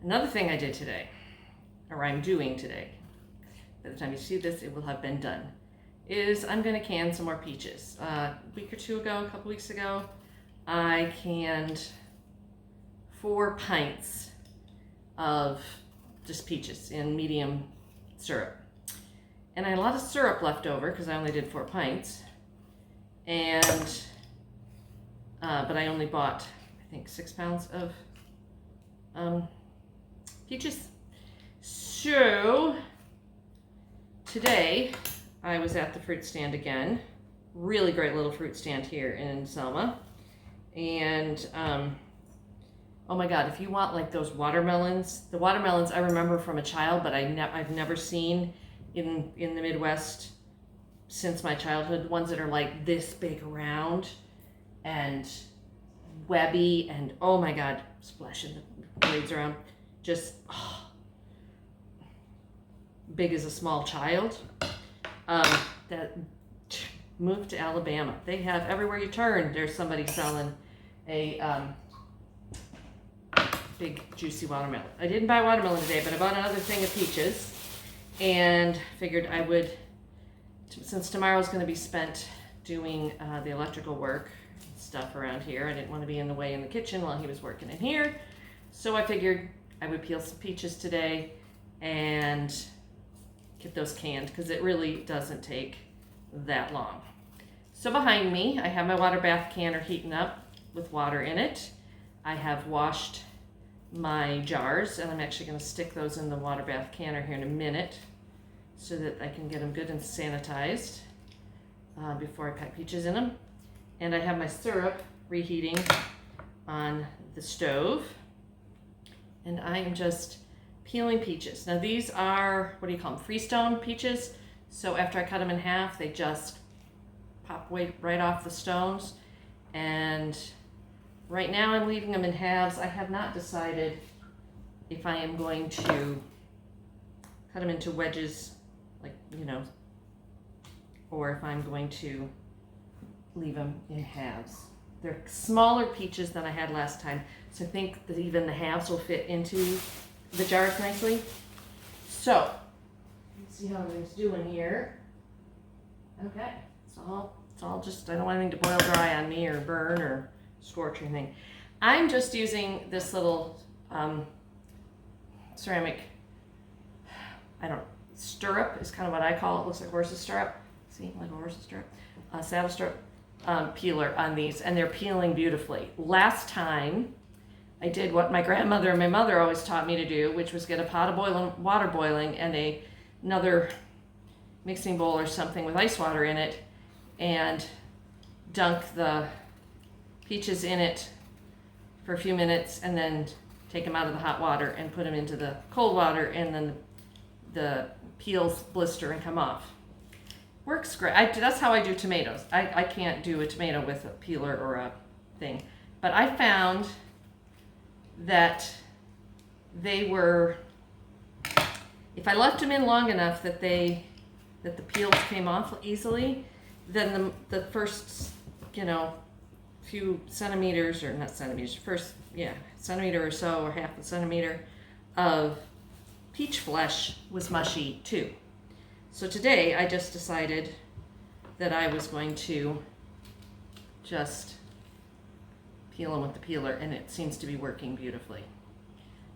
Another thing I did today, or I'm doing today, by the time you see this, it will have been done, is I'm going to can some more peaches. A week or two ago, a couple weeks ago, I canned 4 pints of just peaches in medium syrup. And I had a lot of syrup left over because I only did 4 pints. And, but I only bought, I think, 6 pounds of peaches. So, today I was at the fruit stand again. Really great little fruit stand here in Selma. And, oh my God, if you want like those watermelons, the watermelons I remember from a child, but I've never seen in the Midwest since my childhood, ones that are like this big around and webby and oh my God, splashing the blades around. Just big as a small child. That moved to Alabama. They have, everywhere you turn, there's somebody selling a big juicy watermelon. I didn't buy watermelon today, but I bought another thing of peaches and figured I would, since tomorrow's going to be spent doing the electrical work stuff around here, I didn't want to be in the way in the kitchen while he was working in here. So I figured I would peel some peaches today and get those canned because it really doesn't take that long. So behind me, I have my water bath canner heating up with water in it. I have washed my jars and I'm actually going to stick those in the water bath canner here in a minute so that I can get them good and sanitized before I pack peaches in them. And I have my syrup reheating on the stove and I am just peeling peaches. Now these are, what do you call them, freestone peaches. So after I cut them in half, they just pop right off the stones. And right now I'm leaving them in halves. I have not decided if I am going to cut them into wedges, like, you know, or if I'm going to leave them in halves. They're smaller peaches than I had last time, so I think that even the halves will fit into the jars nicely. So, let's see how everything's doing here. Okay, it's all just, I don't want anything to boil dry on me or burn or scorch or anything. I'm just using this little ceramic, stirrup is kind of what I call it. Looks like horse's stirrup. See, like a horse's stirrup. Saddle stirrup peeler on these, and they're peeling beautifully. Last time, I did what my grandmother and my mother always taught me to do, which was get a pot of water boiling and another mixing bowl or something with ice water in it and dunk the peaches in it for a few minutes and then take them out of the hot water and put them into the cold water and then the peels blister and come off. Works great. That's how I do tomatoes. I can't do a tomato with a peeler or a thing. But I found that they were, if I left them in long enough that the peels came off easily, then the first, few centimeters, or not centimeters, centimeter or so, or half a centimeter of peach flesh was mushy too. So today I just decided that I was going to just peel them with the peeler, and it seems to be working beautifully.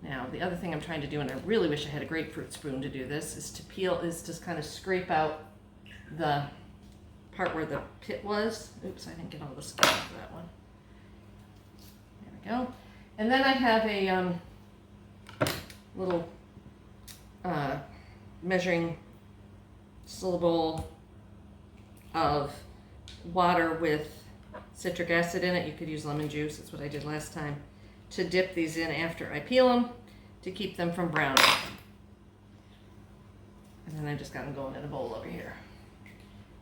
Now, the other thing I'm trying to do, and I really wish I had a grapefruit spoon to do this, is to kind of scrape out the part where the pit was. Oops, I didn't get all the skin off of that one. There we go. And then I have a little measuring bowl of water with citric acid in it. You could use lemon juice, that's what I did last time, to dip these in after I peel them to keep them from browning. And then I just got them going in a bowl over here.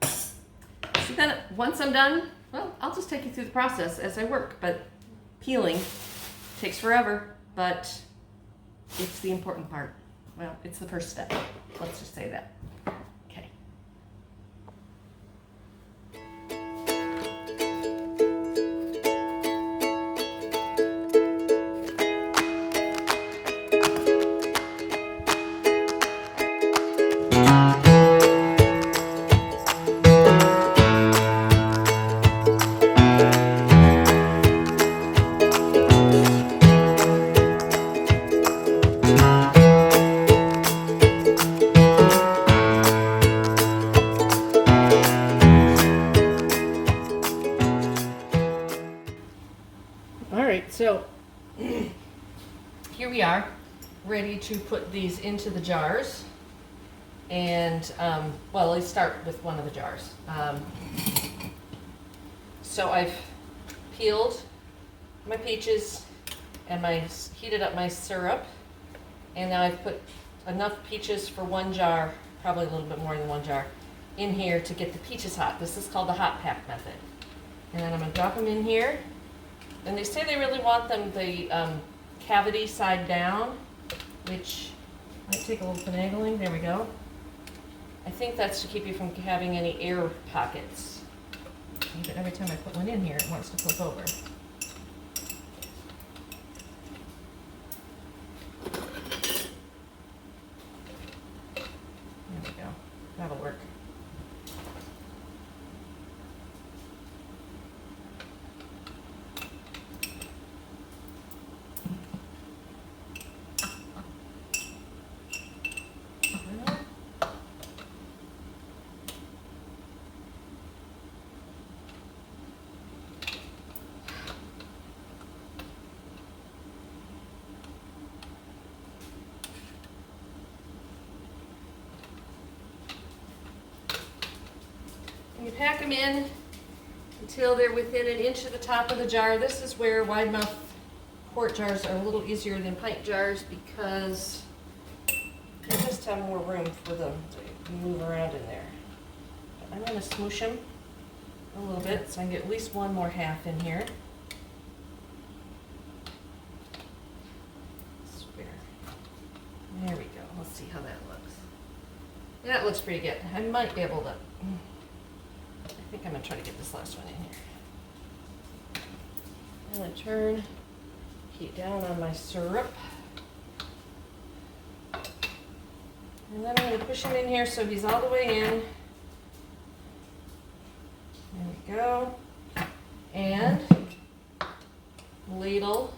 So then once I'm done, well, I'll just take you through the process as I work, but peeling takes forever, but it's the important part. Well, it's the first step. Let's just say that. Okay. here we are, ready to put these into the jars. And, well, let's start with one of the jars. So I've peeled my peaches and heated up my syrup. And now I've put enough peaches for one jar, probably a little bit more than one jar, in here to get the peaches hot. This is called the hot pack method. And then I'm gonna drop them in here. And they say they really want them the cavity side down, which might take a little finagling. There we go. I think that's to keep you from having any air pockets. But every time I put one in here, it wants to flip over. There we go. That'll work. You pack them in until they're within an inch of the top of the jar. This is where wide mouth quart jars are a little easier than pint jars because you just have more room for them to move around in there. But I'm going to smoosh them a little bit so I can get at least one more half in here. There we go. Let's see how that looks. Yeah, that looks pretty good. I might be able to... I think I'm going to try to get this last one in here. I'm going to turn, heat down on my syrup. And then I'm going to push him in here so he's all the way in. There we go. And ladle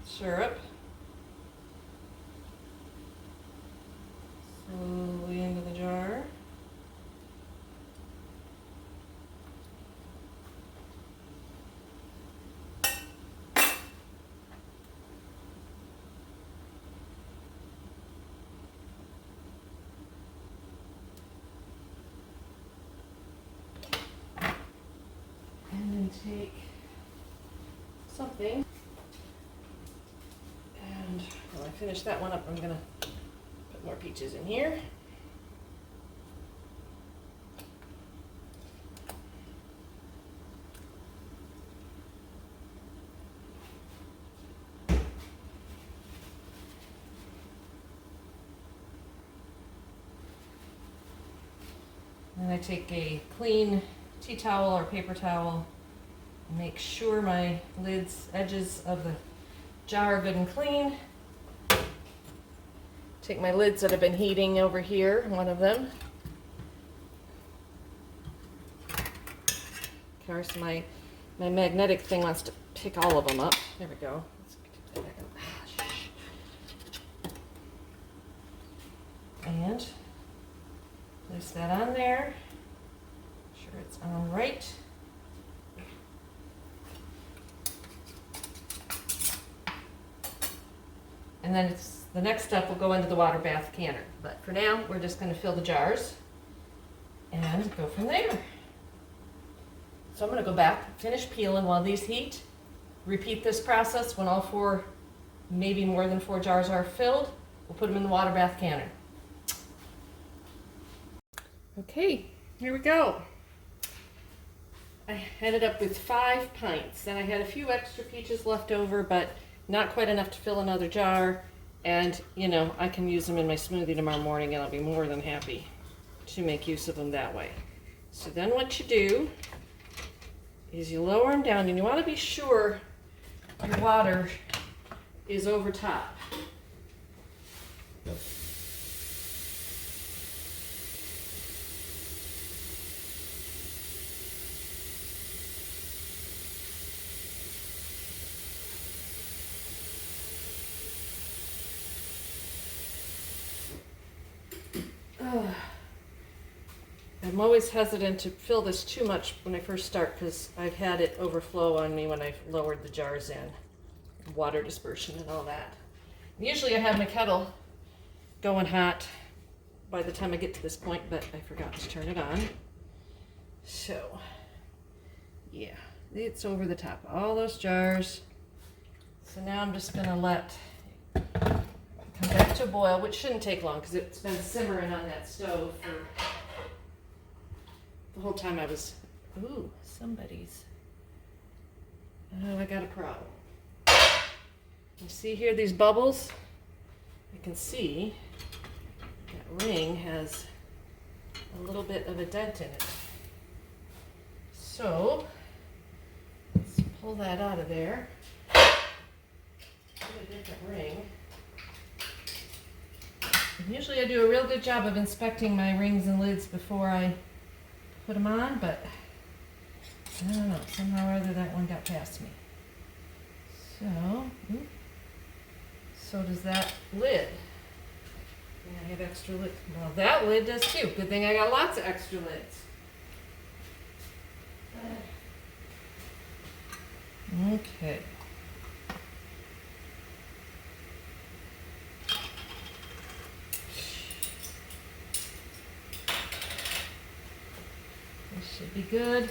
syrup slowly into the jar. Take something, and while I finish that one up, I'm gonna put more peaches in here. And I take a clean tea towel or paper towel. Make sure my edges of the jar are good and clean. Take my lids that have been heating over here, one of them. Of course, my magnetic thing wants to pick all of them up. There we go. Let's get that back on. And place that on there. Make sure it's on right. And then the next step will go into the water bath canner. But for now, we're just going to fill the jars and go from there. So I'm going to go back, finish peeling while these heat. Repeat this process when all four, maybe more than 4 jars are filled. We'll put them in the water bath canner. Okay, here we go. I ended up with 5 pints. And I had a few extra peaches left over, but not quite enough to fill another jar, and you know, I can use them in my smoothie tomorrow morning and I'll be more than happy to make use of them that way. So then what you do is you lower them down, and you want to be sure your water is over top. I'm always hesitant to fill this too much when I first start because I've had it overflow on me when I've lowered the jars in. Water dispersion and all that. And usually I have my kettle going hot by the time I get to this point, but I forgot to turn it on. So, yeah, it's over the top of all those jars. So now I'm just gonna let it come back to a boil, which shouldn't take long because it's been simmering on that stove for the whole time I was, ooh, somebody's, oh, I got a problem. You see here these bubbles? I can see that ring has a little bit of a dent in it. So, let's pull that out of there. Get a different ring. And usually I do a real good job of inspecting my rings and lids before I put them on, but I don't know, somehow or other that one got past me. So does that lid. And I have extra lids. Well, that lid does too. Good thing I got lots of extra lids. Okay. This should be good.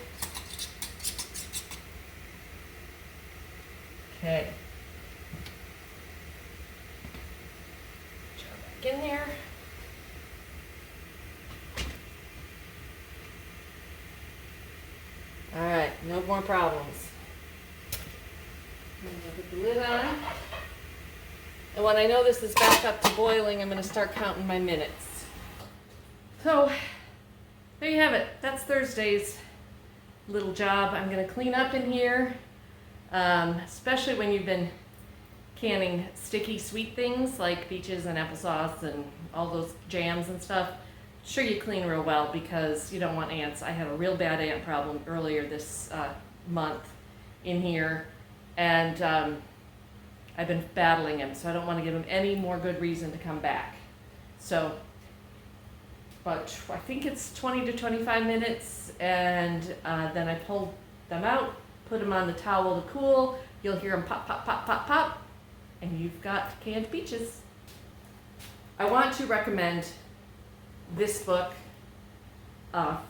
Okay. Jar back in there. All right, no more problems. I'm gonna put the lid on. And when I know this is back up to boiling, I'm gonna start counting my minutes. So, there you have it. That's Thursday's little job. I'm gonna clean up in here, especially when you've been canning sticky sweet things like peaches and applesauce and all those jams and stuff. Sure, you clean real well because you don't want ants. I had a real bad ant problem earlier this month in here, and I've been battling him, so I don't want to give him any more good reason to come back. So, but I think it's 20 to 25 minutes, and then I pull them out, put them on the towel to cool. You'll hear them pop, pop, pop, pop, pop, and you've got canned peaches. I want to recommend this book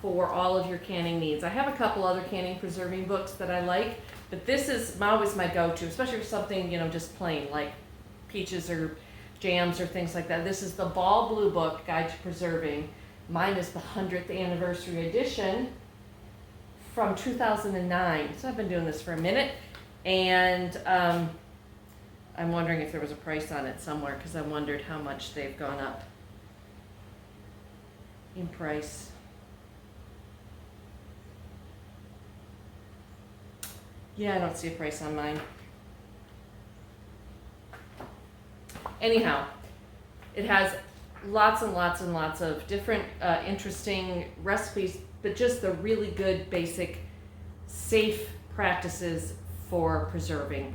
for all of your canning needs. I have a couple other canning preserving books that I like, but this is always my go-to, especially for something, you know, just plain like peaches or jams or things like that. This is the Ball Blue Book, Guide to Preserving. Mine is the 100th anniversary edition from 2009. So I've been doing this for a minute, and I'm wondering if there was a price on it somewhere because I wondered how much they've gone up in price. Yeah, I don't see a price on mine. Anyhow, it has lots and lots and lots of different interesting recipes, but just the really good basic safe practices for preserving.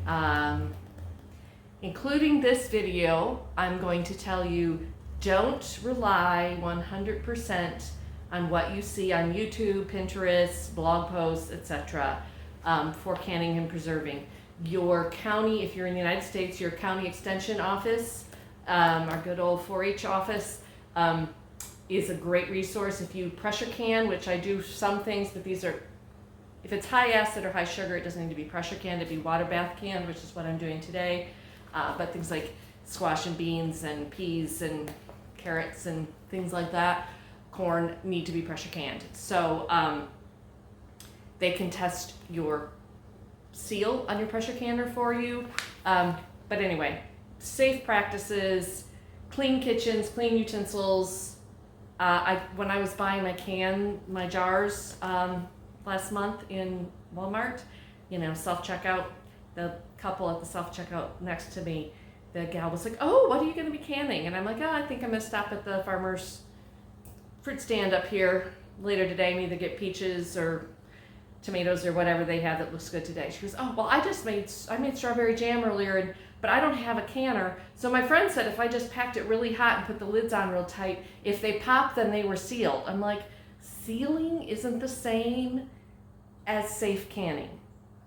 Including this video, I'm going to tell you don't rely 100% on what you see on YouTube, Pinterest, blog posts, etc. For canning and preserving. Your county, if you're in the United States, your county extension office, our good old 4-H office, is a great resource. If you pressure can, which I do some things, but these are, if it's high acid or high sugar, it doesn't need to be pressure canned, it'd be water bath canned, which is what I'm doing today. But things like squash and beans and peas and carrots and things like that, corn, need to be pressure canned. So they can test your seal on your pressure canner for you. But anyway, safe practices, clean kitchens, clean utensils. When I was buying my jars last month in Walmart, you know, self-checkout, the couple at the self-checkout next to me, the gal was like, "Oh, what are you going to be canning?" And I'm like, "Oh, I think I'm going to stop at the farmer's fruit stand up here later today and either get peaches or tomatoes or whatever they have that looks good today." She goes, "Oh, well, I made strawberry jam earlier, but I don't have a canner. So my friend said if I just packed it really hot and put the lids on real tight, if they pop, then they were sealed." I'm like, sealing isn't the same as safe canning.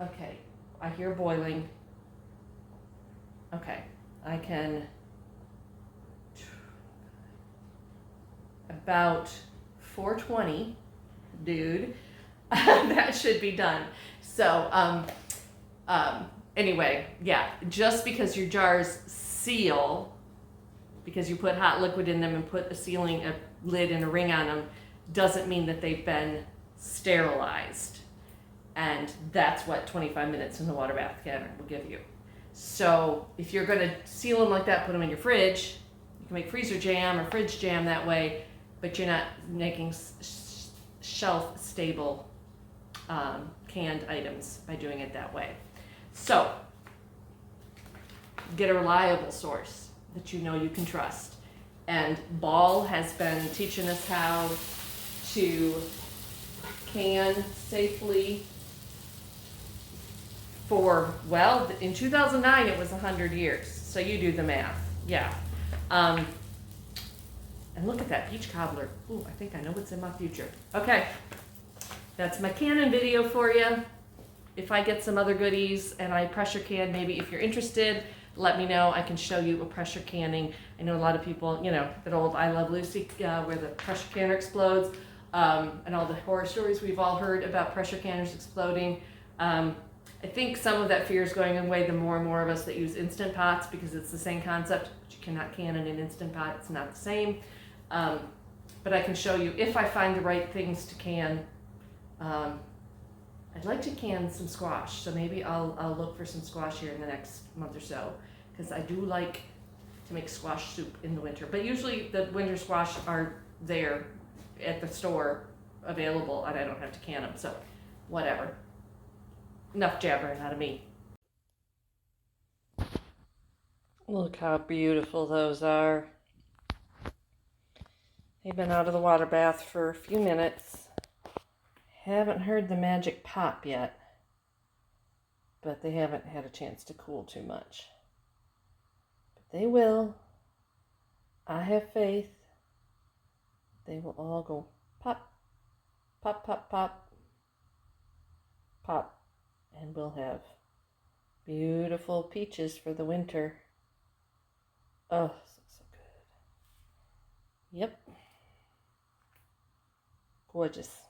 Okay, I hear boiling. Okay, I can, about 420, dude, that should be done. So, anyway, yeah, just because your jars seal, because you put hot liquid in them and put a lid and a ring on them, doesn't mean that they've been sterilized. And that's what 25 minutes in the water bath can will give you. So if you're going to seal them like that, put them in your fridge. You can make freezer jam or fridge jam that way, but you're not making shelf stable canned items by doing it that way. So get a reliable source that you know you can trust. And Ball has been teaching us how to can safely for, well, in 2009 it was 100 years. So you do the math. Yeah. And look at that peach cobbler. Ooh, I think I know what's in my future. Okay. That's my canning video for you. If I get some other goodies and I pressure can, maybe if you're interested, let me know. I can show you a pressure canning. I know a lot of people, you know, that old I Love Lucy where the pressure canner explodes, and all the horror stories we've all heard about pressure canners exploding. I think some of that fear is going away the more and more of us that use Instant Pots, because it's the same concept, but you cannot can in an Instant Pot. It's not the same. But I can show you if I find the right things to can. I'd like to can some squash, so maybe I'll look for some squash here in the next month or so, because I do like to make squash soup in the winter. But usually the winter squash are there at the store available, and I don't have to can them, so whatever. Enough jabbering out of me. Look how beautiful those are. They've been out of the water bath for a few minutes. Haven't heard the magic pop yet, but they haven't had a chance to cool too much. But they will. I have faith. They will all go pop, pop, pop, pop, pop. And we'll have beautiful peaches for the winter. Oh, so good. Yep. Gorgeous.